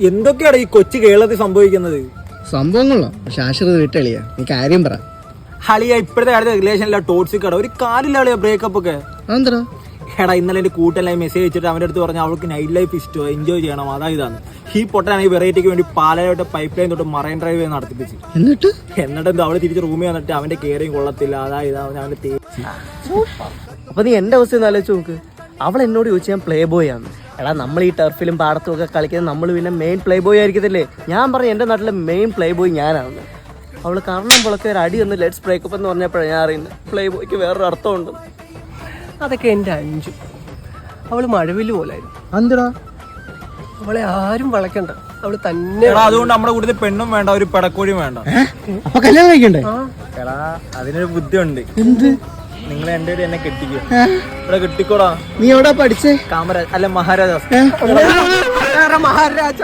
എന്തൊക്കെയാണ് ഈ കൊച്ചു കേരളത്തിൽ സംഭവിക്കുന്നത്? സംഭവങ്ങളോ പക്ഷെ ആശ്രിത വിട്ടളിയാ, നീ കാര്യം പറ. ഹളിയ ഇപ്പോഴത്തെ കാലത്ത് റിലേഷനില്ല ടോക്സിക് ആണ്, ഒരു കാര്യമില്ല കളിയാ ബ്രേക്കപ്പ് ഒക്കെ. അതെന്താ? എടാ ഇന്നലെ എന്റെ കൂട്ടെല്ലാം മെസ്സേജ് വെച്ചിട്ട് അവന്റെ അടുത്ത് പറഞ്ഞാൽ അവൾക്ക് നൈറ്റ് ലൈഫ് ഇഷ്ടമോ, എൻജോയ് ചെയ്യണം, അതായതാണ്. ഈ പൊട്ടനാണെങ്കിൽ വെറൈറ്റിക്ക് വേണ്ടി പാലയോട്ട് പൈപ്പ് ലൈൻ തൊട്ട് മറൈൻ ഡ്രൈവ് നടത്തിപ്പിച്ച്. എന്നിട്ട് എന്താ അവള് തിരിച്ച് റൂമിൽ വന്നിട്ട് അവന്റെ കെയറിങ് കൊള്ളത്തില്ല, അതായത് അവന്റെ തേച്ച്. അപ്പൊ നീ എന്റെ അവസ്ഥ ഒന്ന് ആലോചിച്ച് നോക്ക്. അവൾ എന്നോട് ചോദിച്ചു ഞാൻ പ്ലേ ബോയ് ആണ്. എടാ നമ്മൾ ഈ ടർഫിലും പാടത്തും ഒക്കെ കളിക്കുന്നത് നമ്മൾ പിന്നെ മെയിൻ പ്ലേ ബോയ് ആയിരിക്കത്തില്ലേ. ഞാൻ പറഞ്ഞു എന്റെ നാട്ടിലെ മെയിൻ പ്ലേ ബോയ് ഞാനാണ്. അവള് കാരണം പുളക്കെ ഒരു അടി ഒന്ന് ലെറ്റ്സ് ബ്രേക്കപ്പ് എന്ന് പറഞ്ഞപ്പോഴാണ് ഞാൻ അറിയുന്നത് പ്ലേ ബോയ്ക്ക് വേറൊരു അർത്ഥമുണ്ട്. അതൊക്കെ എൻ്റെ അഞ്ചു. അവള് മഴവില് പോലായിരുന്നു. എന്തിടാ? അവളെ ആരും വളയ്ക്കണ്ട, അവള് തന്നെ. അതുകൊണ്ട് നമ്മുടെ കൂടുതൽ പെണ്ണും വേണ്ട, ഒരു പടക്കോഴിയും വേണ്ട. അപ്പൊ കല്യാണം കഴിക്കണ്ടേ? എടാ അതിനൊരു ബുദ്ധിയുണ്ട്. എന്ത്? നിങ്ങൾ രണ്ടുപേരും എന്നെ കെട്ടിക്കോ. ഇവിടെ കെട്ടിക്കോടാ. നീ എവിടെ പഠിച്ചേ? കാമരാജ് അല്ല മഹാരാജാസ്. മഹാരാജ